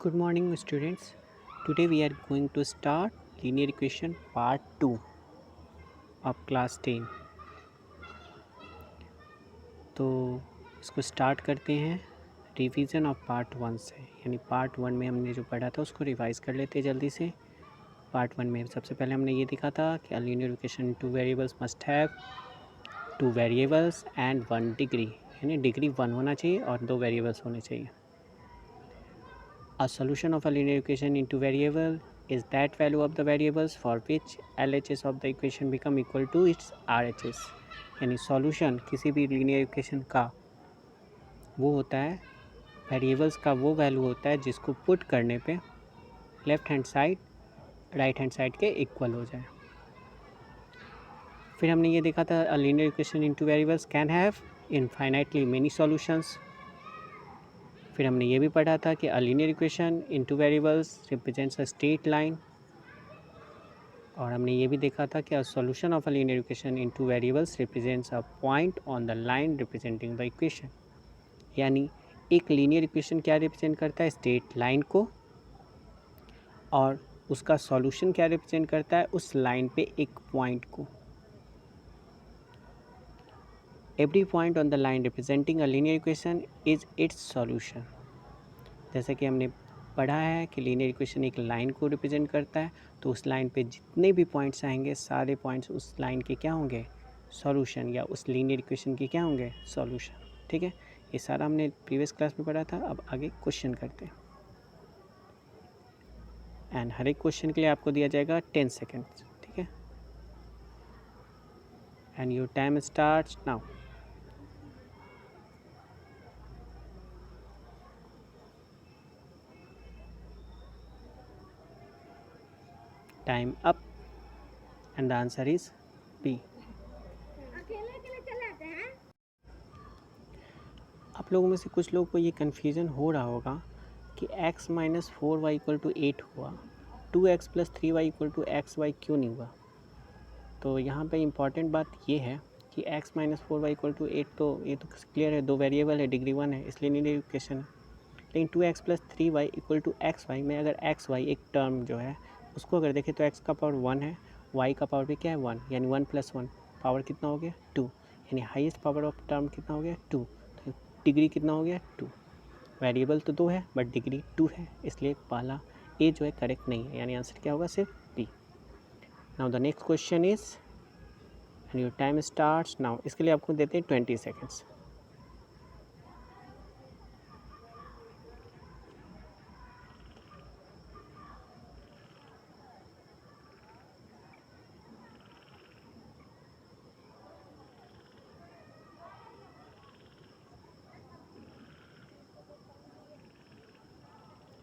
Good morning students. Today we are going to start linear equation part 2 of class 10. तो इसको start करते हैं revision of part 1 से, यानी पार्ट 1 में हमने जो पढ़ा था उसको रिवाइज कर लेते हैं जल्दी से। पार्ट 1 में सबसे पहले हमने ये देखा था कि linear equation two variables must have two variables and 1 degree, यानी डिग्री 1 होना चाहिए और 2 वेरिएबल्स होने चाहिए। A solution of a linear equation in two variable is that value of the variables for which LHS of the equation become equal to its RHS। यानी solution किसी भी linear equation का वो होता है, वेरिएबल्स का वो वैल्यू होता है जिसको पुट करने पे left hand side right hand side के इक्वल हो जाए। फिर हमने ये देखा था linear equation in two variables can have infinitely many solutions. फिर हमने ये भी पढ़ा था कि a linear equation in two variables represents a straight line. और हमने ये भी देखा था कि अ solution of a linear equation in two variables represents a point on the line representing the equation. यानी एक लीनियर इक्वेशन क्या रिप्रेजेंट करता है, स्ट्रेट लाइन को, और उसका सॉल्यूशन क्या रिप्रेजेंट करता है, उस लाइन पे एक पॉइंट को। Every point on the line representing a linear equation is its solution. जैसे कि हमने पढ़ा है कि लीनियर इक्वेशन एक लाइन को रिप्रेजेंट करता है, तो उस लाइन पे जितने भी पॉइंट्स आएंगे सारे पॉइंट्स उस लाइन के क्या होंगे, सॉल्यूशन, या उस लीनियर इक्वेशन के क्या होंगे, सॉल्यूशन। ठीक है, ये सारा हमने प्रीवियस क्लास में पढ़ा था। अब आगे क्वेश्चन करते हैं, एंड हर एक क्वेश्चन के लिए आपको दिया जाएगा 10 सेकेंड्स। ठीक है, and your time starts now. Time up, and the answer is B. आप लोगों में से कुछ लोगों को ये कन्फ्यूज़न हो रहा होगा कि x minus 4y equal to 8 हुआ, 2x plus 3y equal to xy क्यों नहीं हुआ। तो यहाँ पे इम्पॉर्टेंट बात ये है कि x minus 4y equal to 8, तो ये तो क्लियर है, दो वेरिएबल है, डिग्री 1 है, इसलिए लीनियर इक्वेशन है। लेकिन 2x plus 3y equal to xy में अगर xy एक टर्म जो है उसको अगर देखें तो x का पावर 1 है, y का पावर भी क्या है 1, यानी 1 प्लस 1 पावर कितना हो गया 2, यानी हाईएस्ट पावर ऑफ टर्म कितना हो गया 2, तो डिग्री कितना हो गया 2। वेरिएबल तो 2 है बट डिग्री 2 है, इसलिए पहला ए जो है करेक्ट नहीं है, यानी आंसर क्या होगा, सिर्फ B. Now the next question is, and your time starts now. इसके लिए आपको देते हैं 20 सेकेंड्स।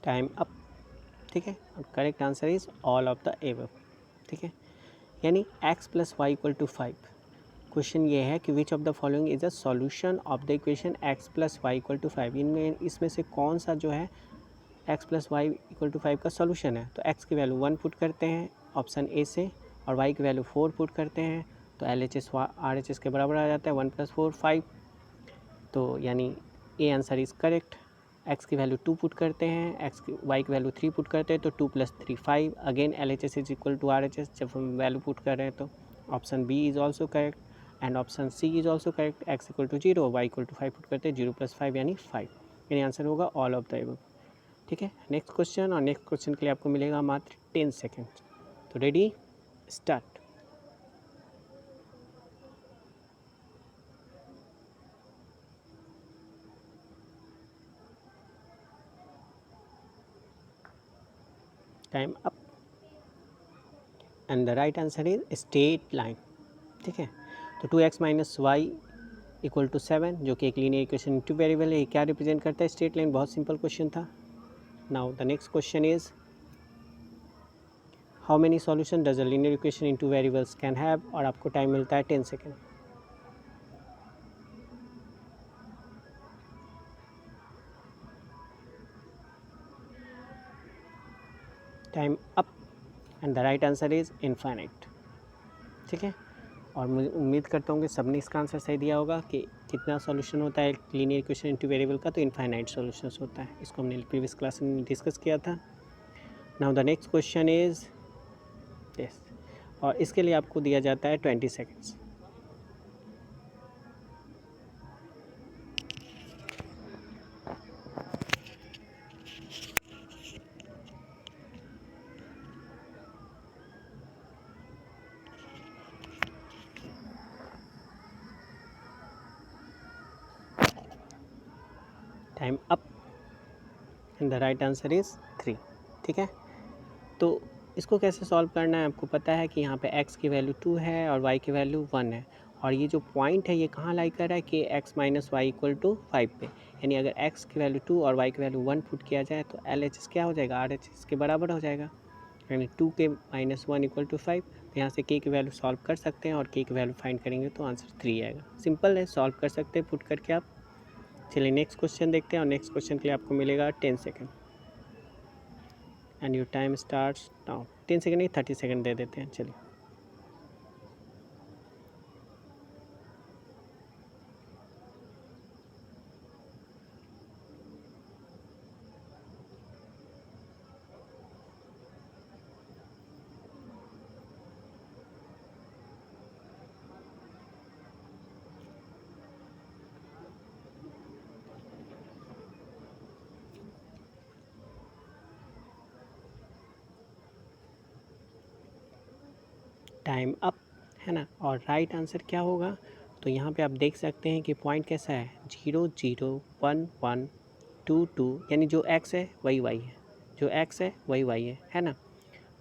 Time up. ठीक है, correct answer is all of the above. ठीक है, यानी x plus y equal to 5। Question ये है कि which of the following is a solution of the equation x plus y equal to 5। इनमें इसमें से कौन सा जो है x plus y equal to 5 का सॉल्यूशन है। तो x की वैल्यू 1 पुट करते हैं ऑप्शन ए से, और y की वैल्यू 4 पुट करते हैं, तो LHS RHS के बराबर आ जाता है 1 प्लस 4 5। तो यानी A answer is correct. x की वैल्यू 2 पुट करते हैं, y की वैल्यू 3 पुट करते हैं, तो 2 plus 3 5। Again LHS is equal to RHS जब हम वैल्यू पुट कर रहे हैं, तो option B is also correct and option C is also correct. x equal to 0, y equal to 5 put करते हैं, 0 प्लस 5 यानी 5, यानी आंसर होगा ऑल ऑफ द एबव। ठीक है, नेक्स्ट क्वेश्चन, और नेक्स्ट क्वेश्चन के लिए आपको मिलेगा मात्र 10 सेकेंड। तो ready, start. Time up, and the right answer is straight line. ठीक है, तो 2x minus y equal to 7 जो कि एक लीनियर इक्वेशन टू वेरिएबल है, ये क्या रिप्रेजेंट करता है, स्ट्रेट लाइन। बहुत सिंपल क्वेश्चन था। Now the next question is, how many solution does a linear equation in two variables can have, और आपको टाइम मिलता है 10 second. Time up, and the right answer is infinite. ठीक है, और मुझे उम्मीद करता हूँ कि सबने इसका आंसर सही दिया होगा कि कितना सॉल्यूशन होता है लीनियर इक्वेशन इनटू वेरिएबल का, तो इनफाइनाइट सॉल्यूशंस होता है। इसको हमने प्रीवियस क्लास में डिस्कस किया था। Now the next question is this, और इसके लिए आपको दिया जाता है 20 seconds. Time up and the right answer is 3। ठीक है, तो इसको कैसे सॉल्व करना है आपको पता है कि यहाँ पे x की वैल्यू 2 है और y की वैल्यू 1 है, और ये जो पॉइंट है ये कहाँ लाई कर रहा है कि x minus y equal to 5 पे, यानी अगर x की वैल्यू 2 और y की वैल्यू 1 पुट किया जाए तो LHS क्या हो जाएगा, RHS के बराबर हो जाएगा, यानी 2 के माइनस 1 इक्वल टू 5। तो यहाँ से k की वैल्यू सॉल्व कर सकते हैं और k की वैल्यू फाइंड करेंगे तो आंसर 3 आएगा। सिंपल है, सॉल्व कर सकते हैं पुट करके आप। चलिए नेक्स्ट क्वेश्चन देखते हैं, और नेक्स्ट क्वेश्चन के लिए आपको मिलेगा 10 second and your time starts now. 10 second नहीं 30 सेकेंड दे देते हैं। चलिए टाइम अप है ना, और राइट आंसर क्या होगा, तो यहाँ पे आप देख सकते हैं कि पॉइंट कैसा है 0 0 1 1 2 2, यानी जो x है वही y है, जो x है वही y है ना।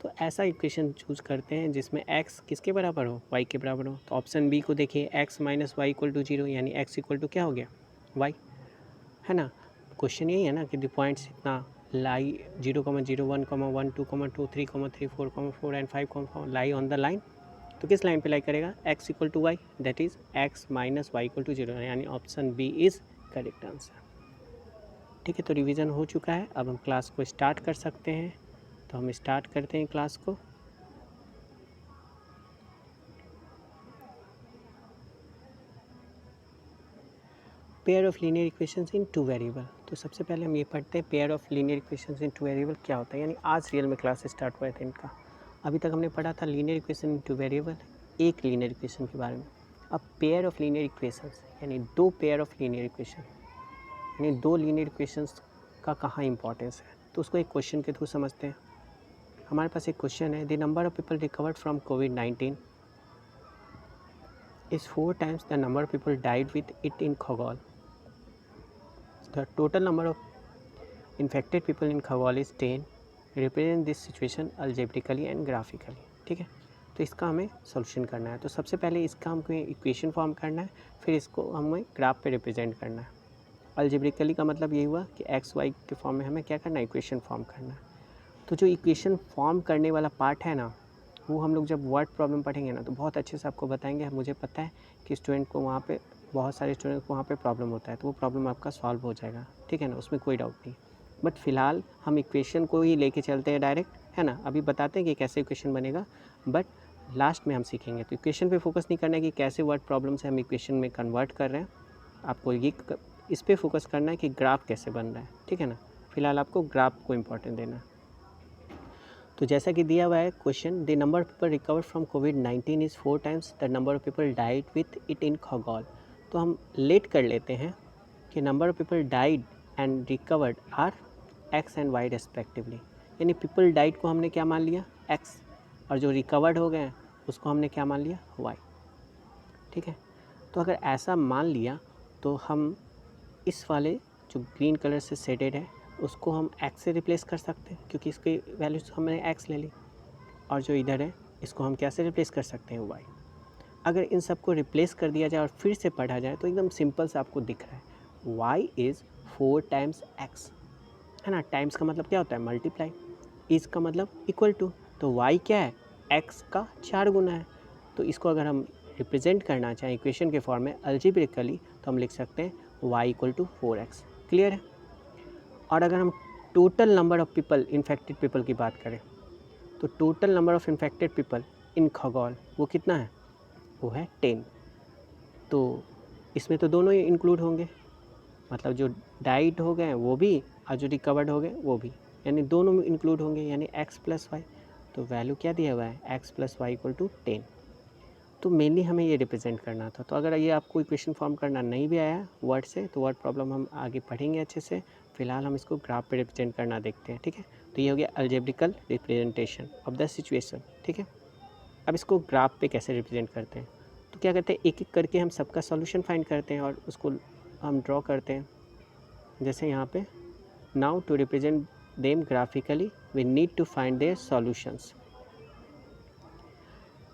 तो ऐसा इक्वेशन चूज़ करते हैं जिसमें x किसके बराबर हो, y के बराबर हो। तो ऑप्शन बी को देखिए, x minus y equal to 0, यानी x इक्वल टू क्या हो गया, y है ना। क्वेश्चन यही है ना कि द पॉइंट्स इतना लाई 0 0 1 1 2 2 3 3 4 4 and 5 4 lie on the line. तो किस लाइन पे लाई करेगा, x equal to y, that is x minus y equal to 0, यानी option B is correct answer. ठीक है, तो रिवीजन हो चुका है, अब हम क्लास को स्टार्ट कर सकते हैं। तो हम स्टार्ट करते हैं क्लास को। Pair of linear equations in two variable. तो सबसे पहले हम ये पढ़ते हैं pair of linear equations in two variable क्या होता है, यानी आज रियल में क्लास स्टार्ट हुआ था इनका। अभी तक हमने पढ़ा था linear equation in two variable, एक लीनियर इक्वेशन के बारे में। अब पेयर ऑफ लीनियर इक्वेशंस यानी दो पेयर ऑफ लीनियर इक्वेशन, यानी दो लीनियर इक्वेशंस का कहाँ इंपॉर्टेंस है, तो उसको एक क्वेश्चन के थ्रू समझते हैं। हमारे पास एक क्वेश्चन है, the number of people recovered from covid is 4 times the number of people died with it in Khogol. The total number of infected people in Khogol is 10. Represent this situation algebraically and graphically. ठीक है, तो इसका हमें solution करना है। तो सबसे पहले इसका हमको इक्वेशन फॉर्म करना है, फिर इसको हमें ग्राफ पे रिप्रेजेंट करना है। अल्जेब्रिकली का मतलब यही हुआ कि एक्स वाई के फॉर्म में हमें क्या करना है, इक्वेशन फॉर्म करना है। तो जो इक्वेशन फॉर्म करने वाला पार्ट है ना, वो हम लोग जब वर्ड प्रॉब्लम पढ़ेंगे ना तो बहुत अच्छे से आपको बताएंगे। मुझे पता है कि स्टूडेंट को वहाँ पे, बहुत सारे स्टूडेंट को वहाँ पे प्रॉब्लम होता है, तो वो प्रॉब्लम आपका सॉल्व हो जाएगा। ठीक है ना, उसमें कोई डाउट नहीं। बट फिलहाल हम इक्वेशन को ही लेके चलते हैं डायरेक्ट, है ना। अभी बताते हैं कि कैसे इक्वेशन बनेगा, बट लास्ट में हम सीखेंगे। तो इक्वेशन पे फोकस नहीं करना है कि कैसे वर्ड प्रॉब्लम से हम इक्वेशन में कन्वर्ट कर रहे हैं, आपको ये इस पर फोकस करना है कि ग्राफ कैसे बन रहा है। ठीक है ना, फिलहाल आपको ग्राफ को इम्पोर्टेंट देना है। तो जैसा कि दिया हुआ है question, the number of people recover from कोविड-19 is 4 times the number of people died with it in खगोल। तो हम लेट कर लेते हैं कि number of people died and recovered are x and y respectively, यानी पीपल डाइड को हमने क्या मान लिया, एक्स, और जो रिकवर्ड हो गए हैं उसको हमने क्या मान लिया, वाई। ठीक है, तो अगर ऐसा मान लिया तो हम इस वाले जो ग्रीन कलर से शेडेड है उसको हम x से रिप्लेस कर सकते हैं, क्योंकि इसकी वैल्यू हमने x ले ली, और जो इधर है इसको हम क्या से रिप्लेस कर सकते हैं, y। अगर इन सबको रिप्लेस कर दिया जाए और फिर से पढ़ा जाए तो एकदम सिंपल से आपको दिख रहा है y इज़ 4 टाइम्स x, है ना। टाइम्स का मतलब क्या होता है, मल्टीप्लाई, इज़ का मतलब इक्वल टू, तो y क्या है, x का 4 गुना है। तो इसको अगर हम रिप्रेजेंट करना चाहें इक्वेशन के फॉर्म में अल्जेब्रिकली, तो हम लिख सकते हैं y equal to 4x। Clear है। और अगर हम total number of people, infected people की बात करें, तो total number of infected people in खगोल वो कितना है, वो है 10। तो इसमें तो दोनों ही इंक्लूड होंगे, मतलब जो डाइड हो गए वो भी और जो रिकवर्ड हो गए वो भी, यानी दोनों में इंक्लूड होंगे, यानी x प्लस वाई। तो वैल्यू क्या दिया हुआ है, x plus y equal to 10। तो मेनली हमें ये रिप्रेजेंट करना था। तो अगर ये आपको इक्वेशन फॉर्म करना नहीं भी आया वर्ड से, तो वर्ड प्रॉब्लम हम आगे पढ़ेंगे अच्छे से। फिलहाल हम इसको ग्राफ पे रिप्रेजेंट करना देखते हैं, ठीक है। तो ये हो गया अलजेब्रिकल रिप्रेजेंटेशन ऑफ द सिचुएशन, ठीक है। अब इसको ग्राफ पे कैसे रिप्रेजेंट करते हैं, तो क्या करते हैं, एक एक करके हम सबका सॉल्यूशन फाइंड करते हैं और उसको हम ड्रॉ करते हैं। जैसे यहाँ पे now to represent them graphically we need to find their solutions.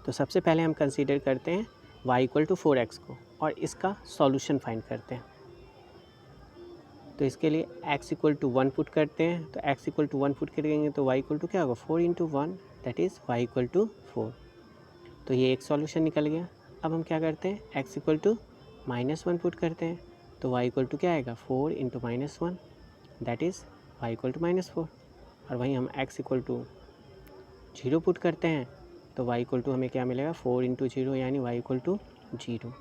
तो सबसे पहले हम कंसीडर करते हैं y इक्वल टू 4x को और इसका सॉल्यूशन फाइंड करते हैं। तो इसके लिए x इक्वल टू 1 पुट करते हैं। तो x इक्वल टू 1 पुट करेंगे तो y इक्वल टू क्या होगा, 4 into 1, that is y equal to 4। तो ये एक सॉल्यूशन निकल गया। अब हम क्या करते हैं, x इक्वल टू -1 पुट करते हैं। तो y इक्वल टू क्या आएगा, 4 into -1, that is y equal to -4। और वहीं हम x इक्वल टू 0 पुट करते हैं तो y इक्वल टू हमें क्या मिलेगा, 4 इंटू 0 यानी y इक्वल टू 0।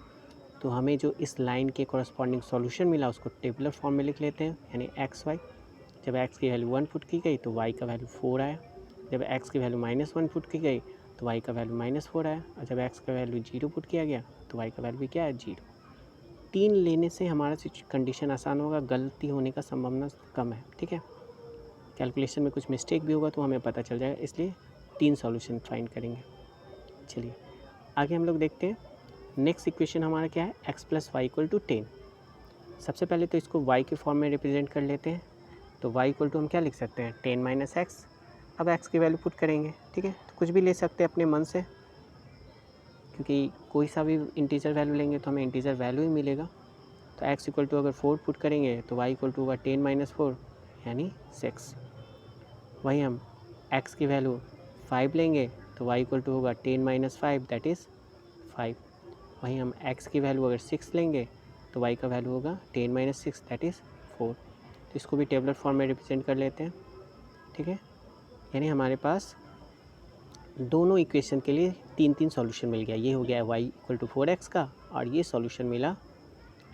तो हमें जो इस लाइन के कॉरस्पॉन्डिंग सॉल्यूशन मिला उसको टेबुलर फॉर्म में लिख लेते हैं, यानी एक्स वाई। जब x की वैल्यू 1 पुट की गई तो y का वैल्यू 4 आया। जब x की वैल्यू -1 पुट की गई तो y का वैल्यू -4 आया। और जब x का वैल्यू 0 पुट किया गया तो y का वैल्यू भी क्या है, 0। 3 लेने से हमारा कंडीशन आसान होगा, गलती होने का संभावना कम है, ठीक है। कैलकुलेशन में कुछ मिस्टेक भी होगा तो हमें पता चल जाएगा, इसलिए 3 सॉल्यूशन फाइंड करेंगे। चलिए आगे हम लोग देखते हैं। नेक्स्ट इक्वेशन हमारा क्या है, x plus y equal to 10। सबसे पहले तो इसको y के फॉर्म में रिप्रेजेंट कर लेते हैं। तो y इक्वल टू हम क्या लिख सकते हैं, 10 माइनस एक्स। अब x की वैल्यू पुट करेंगे, ठीक है। तो कुछ भी ले सकते हैं अपने मन से, क्योंकि कोई सा भी इंटीजर वैल्यू लेंगे तो हमें इंटीजर वैल्यू ही मिलेगा। तो x इक्वल टू अगर 4 पुट करेंगे तो y इक्वल टू होगा 10 माइनस 4 यानी 6। वहीं हम x की वैल्यू 5 लेंगे तो y इक्वल टू होगा 10 माइनस 5 दैट इज़ 5। वहीं हम x की वैल्यू अगर 6 लेंगे तो y का वैल्यू होगा 10 माइनस 6 दैट इज़ 4। तो इसको भी टेबलर फॉर्म में रिप्रेजेंट कर लेते हैं, ठीक है। यानी हमारे पास दोनों इक्वेशन के लिए 3 सॉल्यूशन मिल गया। ये हो गया y इक्वल टू 4x का और ये सॉल्यूशन मिला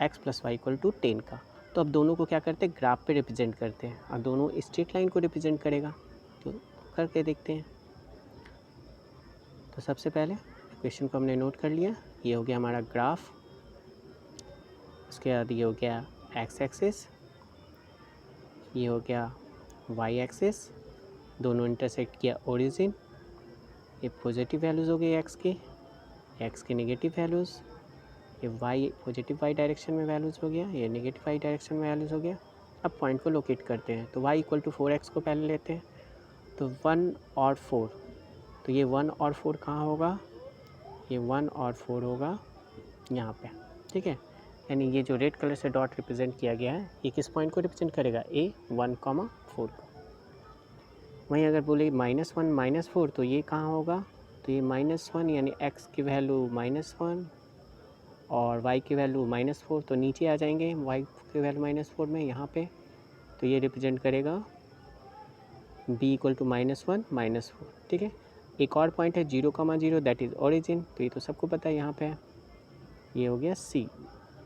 x plus y equal to 10 का। तो अब दोनों को क्या करते हैं, ग्राफ पे रिप्रेजेंट करते हैं और दोनों स्ट्रेट लाइन को रिप्रेजेंट करेगा। तो करके देखते हैं। तो सबसे पहले इक्वेशन को हमने नोट कर लिया, ये हो गया हमारा ग्राफ। उसके बाद ये हो गया x एक्सिस, ये हो गया y एक्सिस, दोनों इंटरसेक्ट किया ओरिजिन। ये पॉजिटिव वैल्यूज़ हो गई x की नेगेटिव वैल्यूज़। ये y पॉजिटिव y डायरेक्शन में वैल्यूज़ हो गया, ये नेगेटिव y डायरेक्शन में वैल्यूज़ हो गया। अब पॉइंट को लोकेट करते हैं। तो y इक्वल टू 4x को पहले लेते हैं। तो 1 और 4, तो ये 1 और 4 कहाँ होगा, ये 1 और 4 होगा यहाँ पे, ठीक है। यानी ये जो रेड कलर से डॉट रिप्रेजेंट किया गया है ये किस पॉइंट को रिप्रेजेंट करेगा, a 1, 4 को। वहीं अगर बोले -1 -4 तो ये कहाँ होगा, तो ये -1 यानी x की वैल्यू -1 और y की वैल्यू -4, तो नीचे आ जाएंगे y की वैल्यू -4 में यहाँ पे। तो ये रिप्रेजेंट करेगा b इक्वल टू -1 -4, ठीक है। एक और पॉइंट है 0, दैट इज़ ओरिजिन, तो ये तो सबको पता है यहाँ पे है। ये हो गया c।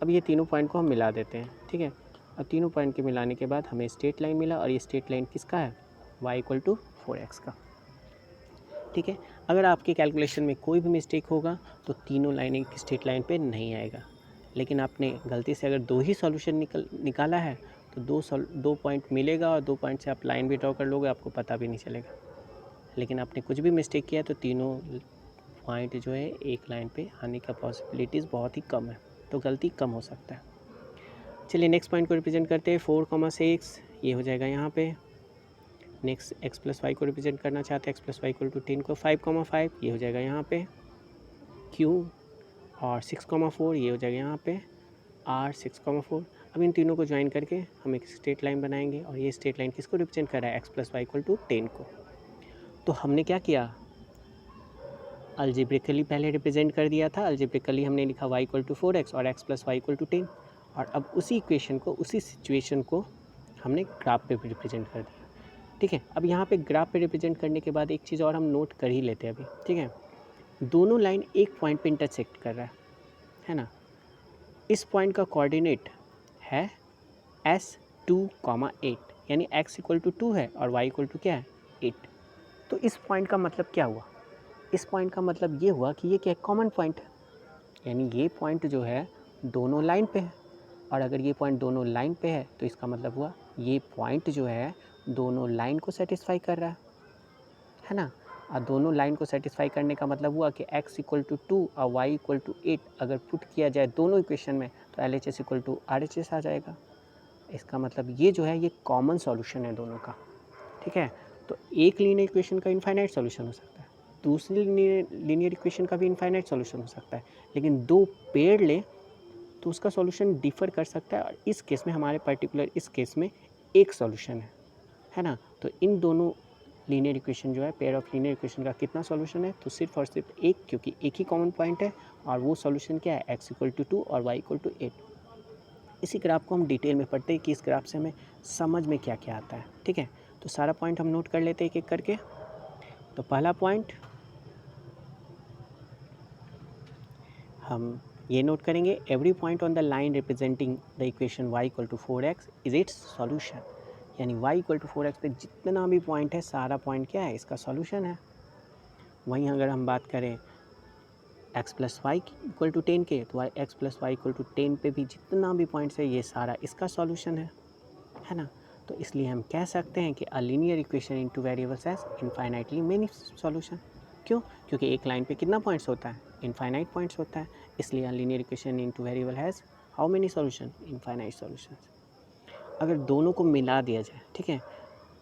अब ये तीनों पॉइंट को हम मिला देते हैं, ठीक है। अब तीनों पॉइंट के मिलाने के बाद हमें स्ट्रेट लाइन मिला और ये स्ट्रेट लाइन किसका है, y इक्वल टू 4x का, ठीक है। अगर आपके कैलकुलेशन में कोई भी मिस्टेक होगा तो तीनों लाइन एक स्ट्रेट लाइन पे नहीं आएगा। लेकिन आपने गलती से अगर 2 ही सॉल्यूशन निकाला है तो 2 पॉइंट मिलेगा और 2 पॉइंट से आप लाइन भी ड्रॉ कर लोगे, आपको पता भी नहीं चलेगा। लेकिन आपने कुछ भी मिस्टेक किया तो तीनों पॉइंट जो है एक लाइन पे आने का पॉसिबिलिटीज़ बहुत ही कम है, तो गलती कम हो सकता है। चलिए नेक्स्ट पॉइंट को रिप्रेजेंट करते हैं, 4,6 ये हो जाएगा यहाँ पे। नेक्स्ट x प्लस वाई को रिप्रेजेंट करना चाहते हैं, x plus y equal to 10 को 5,5 ये हो जाएगा यहाँ पे q, और 6,4 ये हो जाएगा यहाँ पे r 6,4। अब इन तीनों को ज्वाइन करके हम एक स्ट्रेट लाइन बनाएंगे और ये स्ट्रेट लाइन किसको रिप्रेजेंट कर रहा है, x plus y equal to 10 को। तो हमने क्या किया, अलजेब्रिकली पहले रिप्रेजेंट कर दिया था। अलजेब्रिकली हमने लिखा y इक्वल टू 4x और x plus y equal to 10, और अब उसी इक्वेशन को, उसी सिचुएशन को हमने ग्राफ पे भी रिप्रेजेंट कर दिया, ठीक है। अब यहाँ पे ग्राफ पे रिप्रेजेंट करने के बाद एक चीज़ और हम नोट कर ही लेते हैं अभी, ठीक है। दोनों लाइन एक पॉइंट पे इंटरसेक्ट कर रहा है ना। इस पॉइंट का कोऑर्डिनेट है S2,8 यानी x इक्वल टू 2 है और y इक्वल टू क्या है 8। तो इस पॉइंट का मतलब क्या हुआ, इस पॉइंट का मतलब ये हुआ कि ये क्या कॉमन पॉइंट है, यानी ये पॉइंट जो है दोनों लाइन पे है, और अगर ये पॉइंट दोनों लाइन पे है तो इसका मतलब हुआ ये पॉइंट जो है दोनों लाइन को सेटिस्फाई कर रहा है ना। और दोनों लाइन को सेटिस्फाई करने का मतलब हुआ कि x इक्वल टू 2 और y इक्वल टू 8 अगर पुट किया जाए दोनों इक्वेशन में तो LHS इक्वल टू RHS आ जाएगा। इसका मतलब ये जो है ये कॉमन सॉल्यूशन है दोनों का, ठीक है। तो एक लीनियर इक्वेशन का इनफाइनाइट सॉल्यूशन हो सकता है, दूसरी लीनियर इक्वेशन का भी इनफाइनाइट सॉल्यूशन हो सकता है, लेकिन दो पेड़ ले तो उसका सॉल्यूशन डिफ़र कर सकता है, और इस केस में हमारे पर्टिकुलर इस केस में एक सॉल्यूशन है ना। तो इन दोनों लीनियर इक्वेशन जो है पेयर ऑफ लीनियर इक्वेशन का कितना सॉल्यूशन है, तो सिर्फ और सिर्फ एक, क्योंकि एक ही कॉमन पॉइंट है और वो सॉल्यूशन क्या है x इक्वल टू 2 और y इक्वल टू 8। इसी ग्राफ को हम डिटेल में पढ़ते हैं कि इस ग्राफ से हमें समझ में क्या क्या आता है, ठीक है। तो सारा पॉइंट हम नोट कर लेते हैं एक एक करके। तो पहला पॉइंट हम ये नोट करेंगे, every point on the line representing the equation y equal to 4x is its solution, यानी y इक्वल टू 4x पे जितना भी पॉइंट है सारा पॉइंट क्या है, इसका सॉल्यूशन है। वहीं अगर हम बात करें x plus y equal to 10 के, तो x plus y equal to 10 पे भी जितना भी पॉइंट्स है ये सारा इसका सॉल्यूशन है ना। तो इसलिए हम कह सकते हैं कि a linear equation into variables has infinitely many solution. क्यों? क्योंकि एक लाइन पे कितना पॉइंट्स होता है, इनफाइनाइट पॉइंट्स होता है, इसलिए a linear equation into variable has how many solution, infinite solution. अगर दोनों को मिला दिया जाए, ठीक है,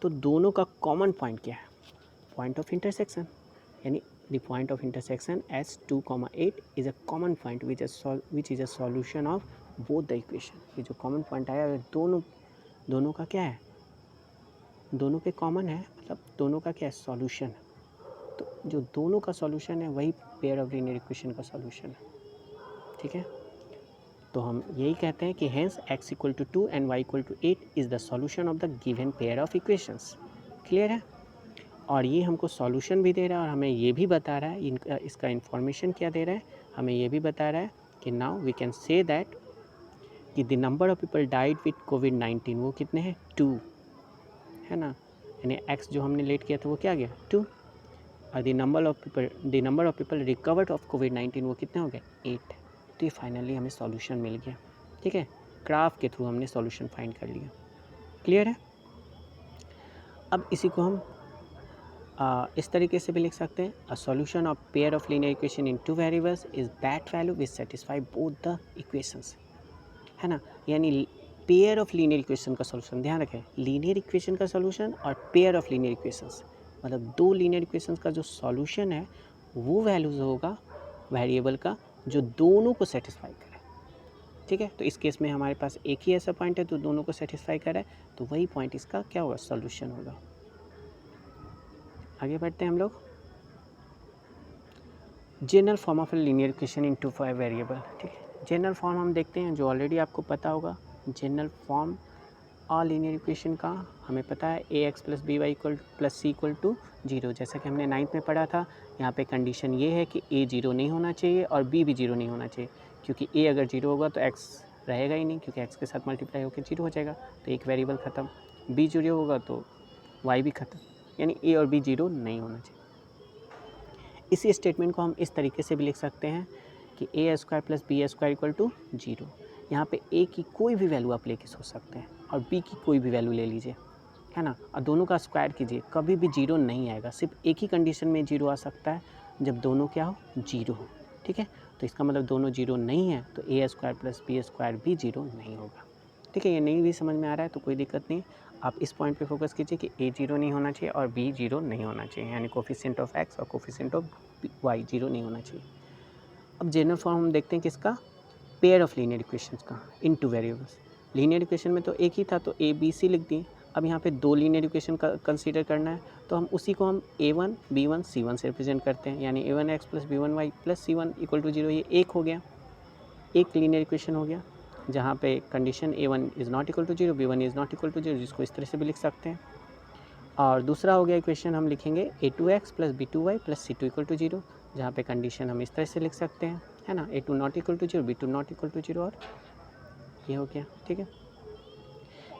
तो दोनों का कॉमन पॉइंट क्या है, पॉइंट ऑफ इंटरसेक्शन, यानी the point of intersection S2,8 is a common point which is a solution of both the equation. ये जो कॉमन पॉइंट आया दोनों का क्या है, दोनों पे कॉमन है, मतलब दोनों का क्या है, सॉल्यूशन है। तो जो दोनों का सॉल्यूशन है वही पेयर ऑफ लीनियर इक्वेशन का सॉल्यूशन है, ठीक है। तो हम यही कहते हैं कि hence x equal to 2 and y equal to 8 is the solution of the given pair of equations. Clear है। और ये हमको सॉल्यूशन भी दे रहा है और हमें ये भी बता रहा है, इसका इन्फॉर्मेशन क्या दे रहा है, हमें ये भी बता रहा है कि now we can say that कि the number of people died with कोविड-19 वो कितने हैं, 2 है ना, यानी x जो हमने लेट किया था वो क्या गया 2, और the number of people recovered of कोविड-19 वो कितने हो गए 8। तो ये फाइनली हमें सॉल्यूशन मिल गया, ठीक है, ग्राफ के थ्रू हमने सॉल्यूशन फाइंड कर लिया। क्लियर है। अब इसी को हम इस तरीके से भी लिख सकते हैं, अ solution of pair of linear equation in two variables is that value which satisfy both the equations, है ना। यानी पेयर ऑफ लीनियर इक्वेशन का सॉल्यूशन, ध्यान रखें, लीनियर इक्वेशन का सॉल्यूशन और पेयर ऑफ लीनियर इक्वेशंस, मतलब दो लीनियर इक्वेशंस का जो सॉल्यूशन है वो वैल्यूज होगा वेरिएबल का जो दोनों को सेटिस्फाई करे, ठीक है। तो इस केस में हमारे पास एक ही ऐसा पॉइंट है तो दोनों को सेटिस्फाई करे, तो वही पॉइंट इसका क्या होगा, सॉल्यूशन होगा। आगे बढ़ते हैं हम लोग, general form of a linear equation in two variable, ठीक है। जनरल फॉर्म हम देखते हैं जो ऑलरेडी आपको पता होगा, जनरल फॉर्म और लीनियर इक्वेशन का हमें पता है ax plus b y equal plus c equal to 0, जैसा कि हमने 9th में पढ़ा था। यहाँ पे कंडीशन ये है कि a 0 नहीं होना चाहिए और b भी 0 नहीं होना चाहिए, क्योंकि a अगर 0 होगा तो x रहेगा ही नहीं, क्योंकि x के साथ मल्टीप्लाई होकर 0 हो जाएगा, तो एक वेरिएबल ख़त्म। b 0 होगा तो y भी ख़त्म, यानी a और b 0 नहीं होना चाहिए। इसी स्टेटमेंट को हम इस तरीके से भी लिख सकते हैं कि A square plus B square equal to 0। यहाँ पे a की कोई भी वैल्यू आप लेके सोच सकते हैं और b की कोई भी वैल्यू ले लीजिए, है ना, और दोनों का स्क्वायर कीजिए, कभी भी 0 नहीं आएगा। सिर्फ एक ही कंडीशन में 0 आ सकता है, जब दोनों क्या हो, 0 हो, ठीक है। तो इसका मतलब दोनों 0 नहीं है, तो ए स्क्वायर प्लस बी स्क्वायर भी 0 नहीं होगा, ठीक है। ये नहीं भी समझ में आ रहा है तो कोई दिक्कत नहीं, आप इस पॉइंट पे फोकस कीजिए कि a 0 नहीं होना चाहिए और b 0 नहीं होना चाहिए, यानी कोफिशिएंट ऑफ x और कोफिशिएंट ऑफ y 0 नहीं होना चाहिए। अब जनरल फॉर्म हम देखते हैं किसका, पेयर ऑफ लीनियर इक्वेशंस का इन टू वेरिएबल्स। लीनियर इक्वेशन में तो एक ही था तो a b c लिख दिए, अब यहाँ पे दो लीनियर इक्वेशन का कंसीडर करना है, तो हम उसी को हम a1 b1 c1 से रिप्रेजेंट करते हैं, यानी a1x plus b1y plus c1 equal to 0, ये एक हो गया, एक लीनियर इक्वेशन हो गया, जहाँ पे condition a1 is not equal to 0, b1 is not equal to 0, जिसको इस तरह से भी लिख सकते हैं। और दूसरा हो गया इक्वेशन हम लिखेंगे a2x plus b2y plus c2 equal to 0, जहाँ पे कंडीशन हम इस तरह से लिख सकते हैं, है ना, A2 not equal to 0, B2 not equal to 0 और ये हो गया, ठीक है।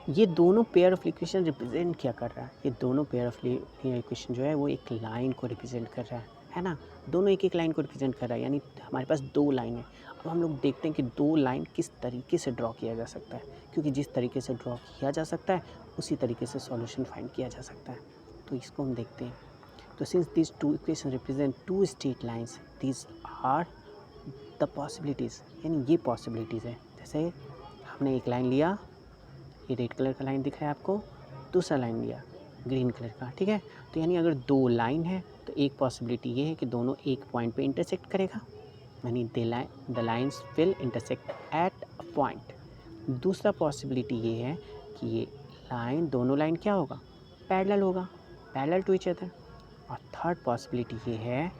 ये दोनों पेयर ऑफ इक्वेशन रिप्रेजेंट क्या कर रहा है, ये दोनों पेयर ऑफ इक्वेशन जो है वो एक लाइन को रिप्रेजेंट कर रहा है ना, दोनों एक एक लाइन को रिप्रेजेंट कर रहा है, यानी हमारे पास दो लाइन है। अब हम लोग देखते हैं कि दो लाइन किस तरीके से ड्रॉ किया जा सकता है, क्योंकि जिस तरीके से ड्रॉ किया जा सकता है उसी तरीके से सॉल्यूशन फाइंड किया जा सकता है। तो इसको हम देखते हैं। तो since this two equation represent two straight lines, this are the possibilities, यानी ये पॉसिबिलिटीज़ है। जैसे हमने एक लाइन लिया, ये रेड कलर का लाइन दिख रहा है आपको, दूसरा लाइन लिया ग्रीन कलर का, ठीक है। तो यानी अगर दो लाइन है तो एक पॉसिबिलिटी ये है कि दोनों एक पॉइंट पे इंटरसेक्ट करेगा, यानी the lines will intersect at a point. दूसरा पॉसिबिलिटी ये है कि ये लाइन, दोनों लाइन क्या होगा, पैरेलल होगा, पैरेलल टू ईच अदर। और थर्ड पॉसिबिलिटी ये है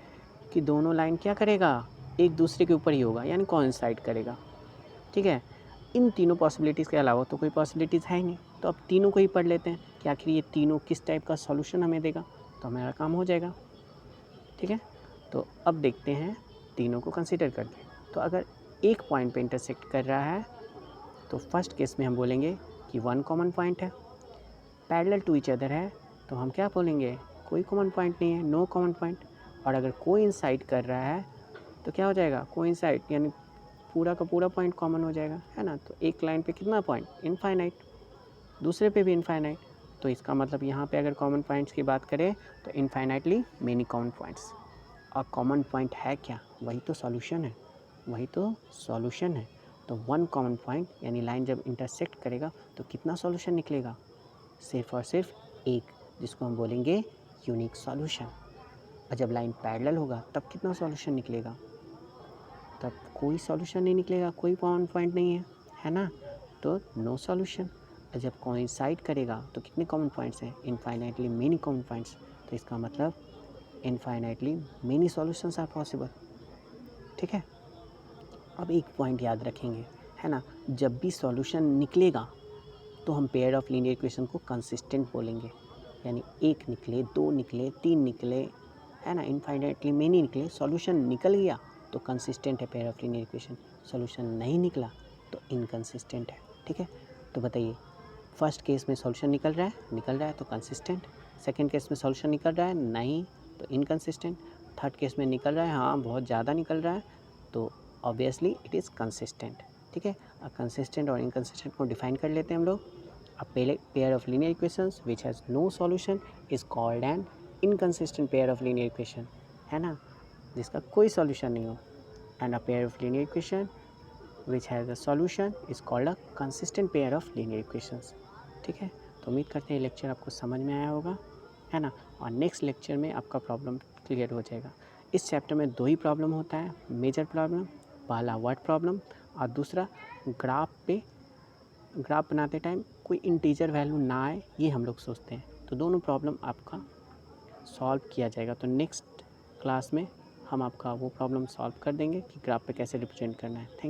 कि दोनों लाइन क्या करेगा, एक दूसरे के ऊपर ही होगा, यानी कोइंसाइड करेगा, ठीक है। इन तीनों पॉसिबिलिटीज़ के अलावा तो कोई पॉसिबिलिटीज़ है ही नहीं, तो अब तीनों को ही पढ़ लेते हैं कि आखिर ये तीनों किस टाइप का सॉल्यूशन हमें देगा, तो हमारा काम हो जाएगा, ठीक है। तो अब देखते हैं तीनों को कंसीडर करके। तो अगर एक पॉइंट पे इंटरसेक्ट कर रहा है तो फर्स्ट केस में हम बोलेंगे कि वन कॉमन पॉइंट है। पैरेलल टू ईच अदर है तो हम क्या बोलेंगे, कोई कॉमन पॉइंट नहीं है, नो कॉमन पॉइंट। और अगर कोइंसाइड कर रहा है तो क्या हो जाएगा, कोइंसाइड, यानी पूरा का पूरा पॉइंट कॉमन हो जाएगा, है ना। तो एक लाइन पे कितना पॉइंट, इनफाइनाइट, दूसरे पे भी इनफाइनाइट। तो इसका मतलब यहाँ पे अगर कॉमन पॉइंट्स की बात करें तो इनफाइनाइटली मेनी कॉमन पॉइंट्स। और कॉमन पॉइंट है क्या, वही तो सॉल्यूशन है, वही तो सॉल्यूशन है। तो वन कॉमन पॉइंट, यानी लाइन जब इंटरसेक्ट करेगा तो कितना सॉल्यूशन निकलेगा, सिर्फ और सिर्फ एक, जिसको हम बोलेंगे यूनिक सॉल्यूशन। और जब लाइन पैरेलल होगा तब कितना सॉल्यूशन निकलेगा, तब कोई सॉल्यूशन नहीं निकलेगा, कोई कॉमन पॉइंट नहीं है ना, तो नो सॉल्यूशन। और जब कोइंसाइड करेगा तो कितने कॉमन पॉइंट्स हैं, इनफाइनाइटली मेनी कॉमन पॉइंट्स। तो इसका मतलब infinitely many solutions are possible, ठीक है। अब एक पॉइंट याद रखेंगे, है ना, जब भी सॉल्यूशन निकलेगा तो हम पेयर ऑफ लीनियर इक्वेशन को कंसिस्टेंट बोलेंगे, यानी एक निकले, दो निकले, तीन निकले, है ना, इनफाइनाइटली मेनी निकले, सॉल्यूशन निकल गया तो कंसिस्टेंट है pair of linear equation, solution नहीं निकला तो इनकंसिस्टेंट है, ठीक है। तो बताइए, फर्स्ट केस में सॉल्यूशन निकल रहा है तो कंसिस्टेंट, सेकंड केस में सॉल्यूशन निकल रहा है नहीं तो इनकंसिस्टेंट, थर्ड केस में निकल रहा है, हाँ बहुत ज़्यादा निकल रहा है, तो ऑब्वियसली इट इज़ कंसिस्टेंट, ठीक है। अब कंसिस्टेंट और इनकंसिस्टेंट को डिफाइन कर लेते हैं हम लोग। A pair of linear equations which has no solution is called an inconsistent pair of linear equation, है ना, जिसका कोई solution नहीं हो। And a pair of linear equation which has a solution is called a consistent pair of linear equations, ठीक है। तो उम्मीद करते हैं लेक्चर आपको समझ में आया होगा, है ना, और नेक्स्ट लेक्चर में आपका प्रॉब्लम क्लियर हो जाएगा। इस चैप्टर में दो ही प्रॉब्लम होता है, मेजर प्रॉब्लम, पहला वर्ड प्रॉब्लम और दूसरा ग्राफ बनाते टाइम कोई इंटीजर वैल्यू ना आए, ये हम लोग सोचते हैं। तो दोनों प्रॉब्लम आपका सॉल्व किया जाएगा। तो नेक्स्ट क्लास में हम आपका वो प्रॉब्लम सॉल्व कर देंगे कि ग्राफ पे कैसे रिप्रेजेंट करना है। थैंक